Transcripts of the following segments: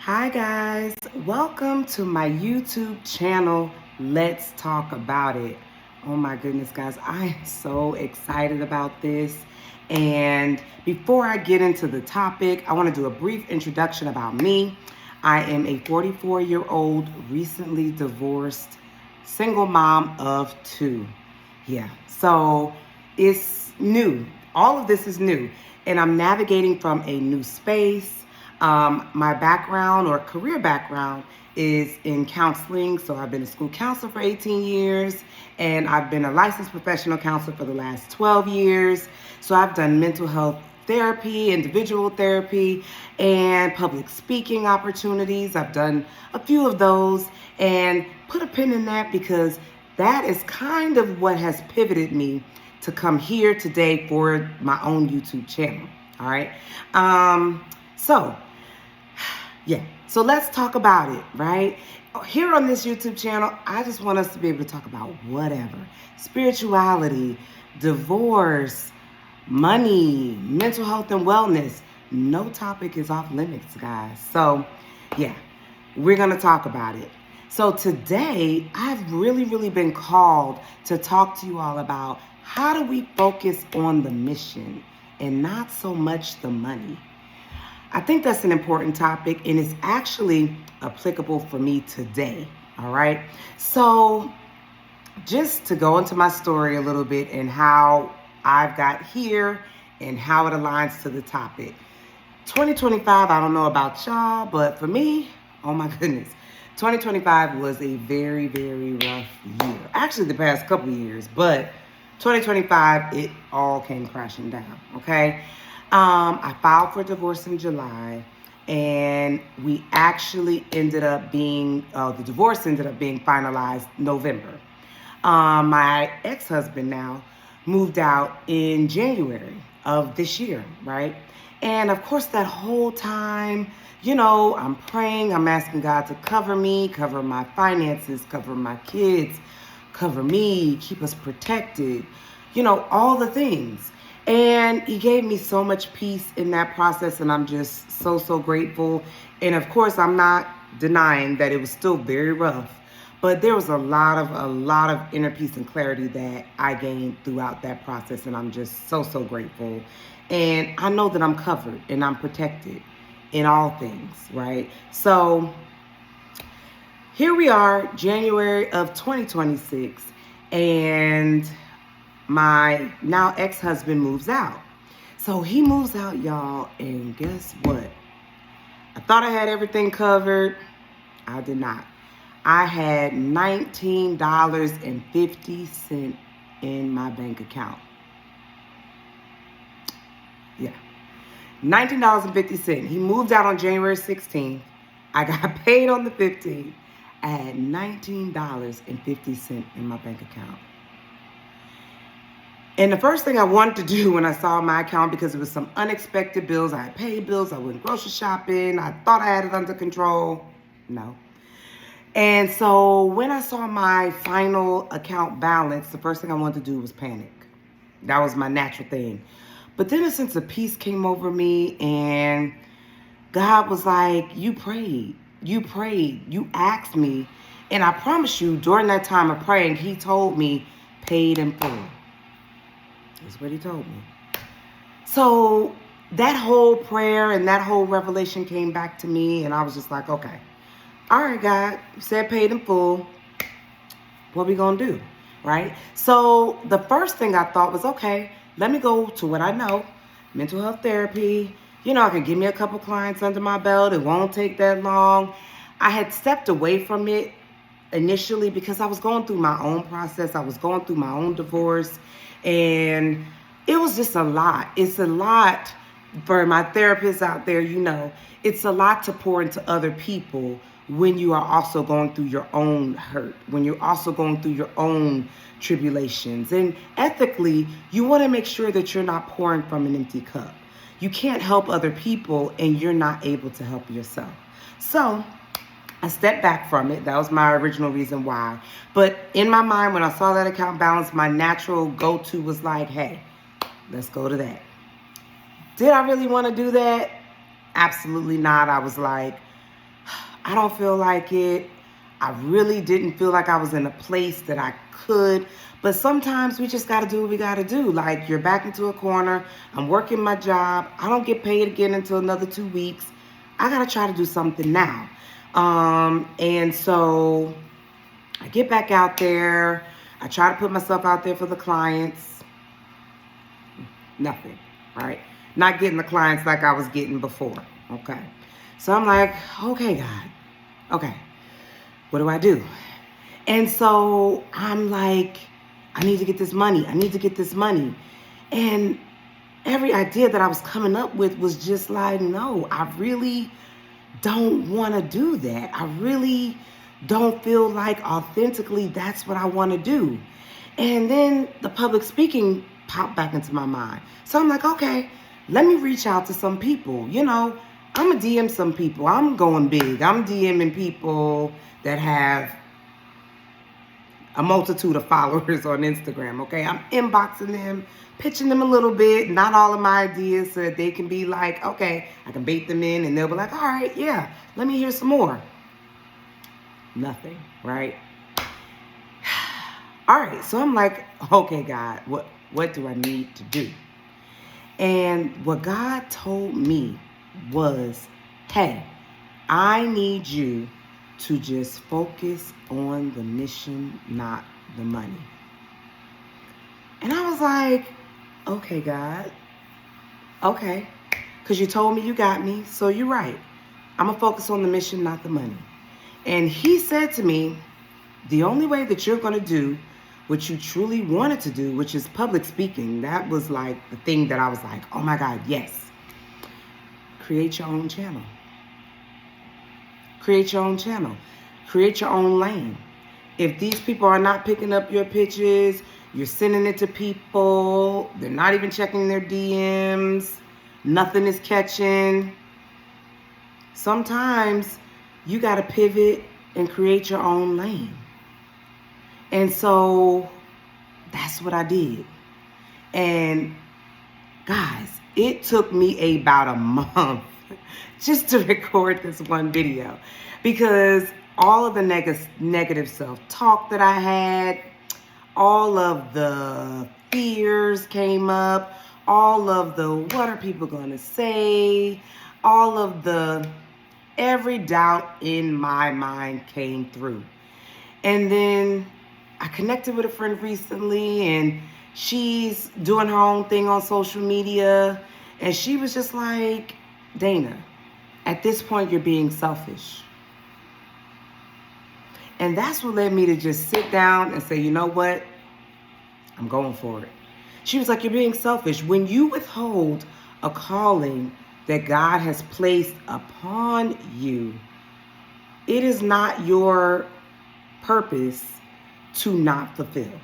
Hi guys, welcome to my YouTube channel. Let's talk about it. Oh my goodness, guys, I am so excited about this. And before I get into the topic, I want to do a brief introduction about me. I am a 44-year-old, recently divorced, single mom of two. Yeah, so it's new. All of this is new, and I'm navigating from a new space. My background or career background is in counseling. So I've been a school counselor for 18 years, and I've been a licensed professional counselor for the last 12 years. So I've done mental health therapy, individual therapy, and public speaking opportunities. I've done a few of those and put a pin in that because that is kind of what has pivoted me to come here today for my own YouTube channel. All right. So let's talk about it, right? Here on this YouTube channel, I just want us to be able to talk about whatever. Spirituality, divorce, money, mental health and wellness. No topic is off limits, guys. So, we're going to talk about it. So today, I've really been called to talk to you all about how do we focus on the mission and not so much the money. I think that's an important topic, and it's actually applicable for me today, all right? So just to go into my story a little bit and how I've got here and how it aligns to the topic. 2025, I don't know about y'all, but for me, oh my goodness, 2025 was a very rough year. Actually, the past couple of years, but 2025, it all came crashing down, okay? I filed for divorce in July, and we actually ended up being, the divorce ended up being finalized November. My ex-husband now moved out in January of this year, right? And of course, that whole time, I'm praying, I'm asking God to cover me, cover my finances, cover my kids, cover me, keep us protected, all the things. And he gave me so much peace in that process, and I'm just so grateful. And of course, I'm not denying that it was still very rough, but there was a lot of inner peace and clarity that I gained throughout that process, and I'm just so grateful. And I know that I'm covered and I'm protected in all things, right? So here we are, January of 2026, and my now ex-husband moves out. So he moves out, y'all, and guess what? I thought I had everything covered. I did not. I had $19.50 in my bank account. Yeah. $19.50. He moved out on January 16th. I got paid on the 15th. I had $19.50 in my bank account. And the first thing I wanted to do when I saw my account, because it was some unexpected bills, I had paid bills, I went grocery shopping, I thought I had it under control. No. And so when I saw my final account balance, the first thing I wanted to do was panic. That was my natural thing. But then a sense of peace came over me, and God was like, you prayed, you asked me. And I promise you, during that time of praying, he told me, paid in full. That's what he told me. So that whole prayer and that whole revelation came back to me, and I was just like, okay, all right, God, you said paid in full. What we gonna do, right? So the first thing I thought was, okay, let me go to what I know, mental health therapy. I can give me a couple clients under my belt. It won't take that long. I had stepped away from it initially because I was going through my own process. I was going through my own divorce. And it was just a lot. It's a lot for my therapists out there, it's a lot to pour into other people when you are also going through your own hurt, when you're also going through your own tribulations. And ethically, you want to make sure that you're not pouring from an empty cup. You can't help other people and you're not able to help yourself. So I stepped back from it. That was my original reason why. But in my mind, when I saw that account balance, my natural go-to was like, hey, let's go to that. Did I really want to do that? Absolutely not. I was like, I don't feel like it. I really didn't feel like I was in a place that I could. But sometimes we just got to do what we got to do. Like, you're back into a corner. I'm working my job. I don't get paid again until another 2 weeks. I got to try to do something now. And so I get back out there. I try to put myself out there for the clients. Nothing, right? Not getting the clients like I was getting before. Okay. So I'm like, okay, God. Okay. What do I do? And so I'm like, I need to get this money. I need to get this money. And every idea that I was coming up with was just like, no, I really don't want to do that. I really don't feel like authentically that's what I want to do. And then the public speaking popped back into my mind. So I'm like, okay, let me reach out to some people. You know, I'm going to DM some people. I'm going big. I'm DMing people that have a multitude of followers on Instagram, okay? I'm inboxing them, pitching them a little bit, not all of my ideas, so that they can be like, okay, I can bait them in, and they'll be like, all right, yeah, let me hear some more. Nothing, right? All right, so I'm like, okay, God, what do I need to do? And what God told me was, hey, I need you to just focus on the mission, not the money. And I was like, okay, God, okay, because you told me you got me, so you're right. I'm going to focus on the mission, not the money. And he said to me, the only way that you're going to do what you truly wanted to do, which is public speaking, that was like the thing that I was like, oh my God, yes. Create your own channel. Create your own channel. Create your own lane. If these people are not picking up your pitches, you're sending it to people, they're not even checking their DMs, nothing is catching. Sometimes you got to pivot and create your own lane. And so that's what I did. And guys, it took me about a month just to record this one video, because all of the negative self-talk that I had, all of the fears came up, all of the what are people going to say, all of the every doubt in my mind came through. And then I connected with a friend recently, and she's doing her own thing on social media, and she was just like, Dana, at this point you're being selfish. And that's what led me to just sit down and say, you know what? I'm going for it. She was like, you're being selfish. When you withhold a calling that God has placed upon you, it is not your purpose to not fulfill,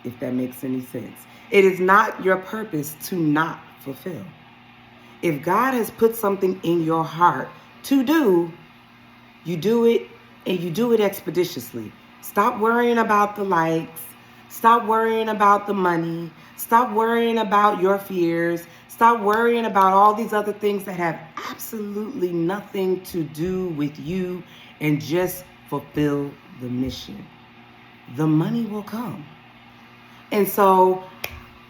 if that makes any sense. It is not your purpose to not fulfill. If God has put something in your heart to do, you do it, and you do it expeditiously. Stop worrying about the likes. Stop worrying about the money. Stop worrying about your fears. Stop worrying about all these other things that have absolutely nothing to do with you, and just fulfill the mission. The money will come. And so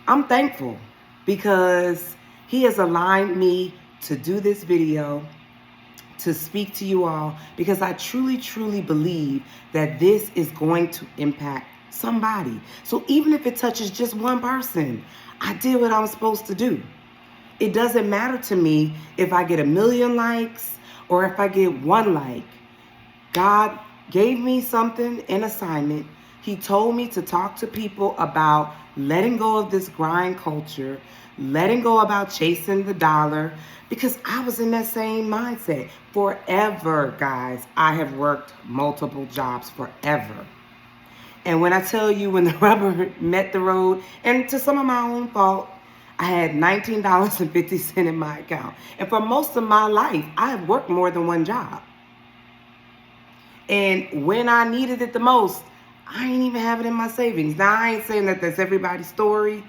I'm thankful, because he has aligned me to do this video, to speak to you all, because I truly, truly believe that this is going to impact somebody. So even if it touches just one person, I did what I was supposed to do. It doesn't matter to me if I get 1 million likes or if I get 1 like. God gave me something, an assignment. He told me to talk to people about letting go of this grind culture, letting go about chasing the dollar, because I was in that same mindset forever, guys. I have worked multiple jobs forever. And when I tell you, when the rubber met the road, and to some of my own fault, I had $19.50 in my account. And for most of my life, I have worked more than one job. And when I needed it the most, I ain't even have it in my savings. Now, I ain't saying that that's everybody's story.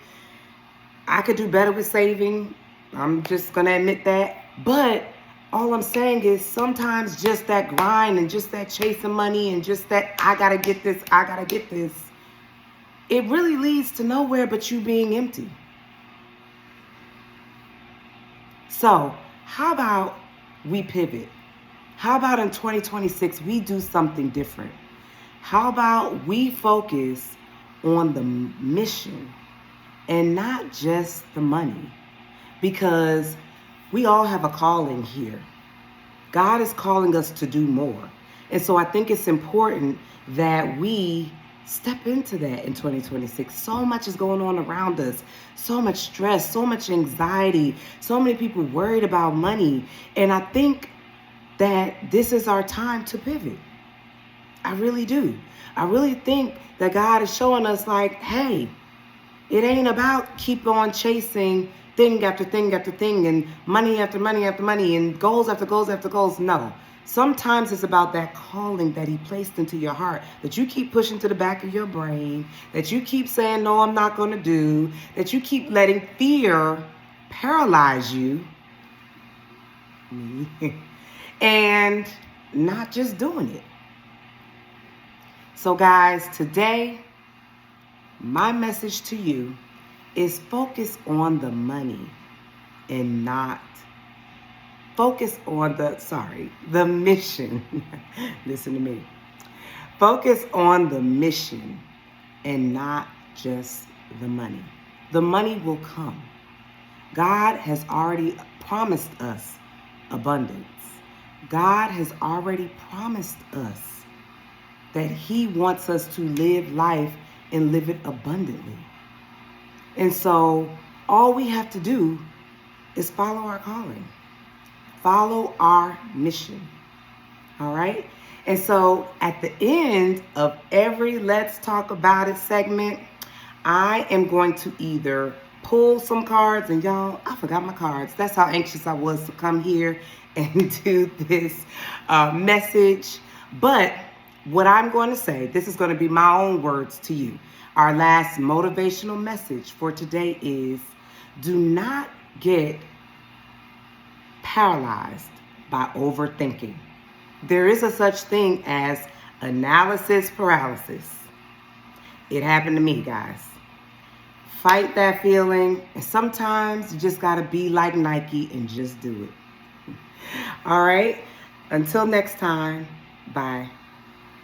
I could do better with saving. I'm just going to admit that. But All I'm saying is sometimes just that grind and just that chasing money and just that I got to get this, I got to get this, it really leads to nowhere but you being empty. So how about we pivot? How about in 2026 we do something different? How about we focus on the mission and not just the money? Because we all have a calling here. God is calling us to do more. And so I think it's important that we step into that in 2026. So much is going on around us. So much stress, so much anxiety, so many people worried about money. And I think that this is our time to pivot. I really do. I really think that God is showing us like, hey, it ain't about keep on chasing thing after thing after thing and money after money after money and goals after goals after goals. No. Sometimes it's about that calling that he placed into your heart that you keep pushing to the back of your brain, that you keep saying, no, I'm not going to do, that you keep letting fear paralyze you and not just doing it. So guys, today, my message to you is focus on the money and not focus on the mission. Listen to me. Focus on the mission and not just the money. The money will come. God has already promised us abundance. God has already promised us that he wants us to live life and live it abundantly. And so all we have to do is follow our calling. Follow our mission. All right? And so at the end of every Let's Talk About It segment, I am going to either pull some cards, and y'all, I forgot my cards. That's how anxious I was to come here and do this message. But what I'm going to say, this is going to be my own words to you. Our last motivational message for today is, do not get paralyzed by overthinking. There is a such thing as analysis paralysis. It happened to me, guys. Fight that feeling, and sometimes you just got to be like Nike and just do it. All right? Until next time, bye.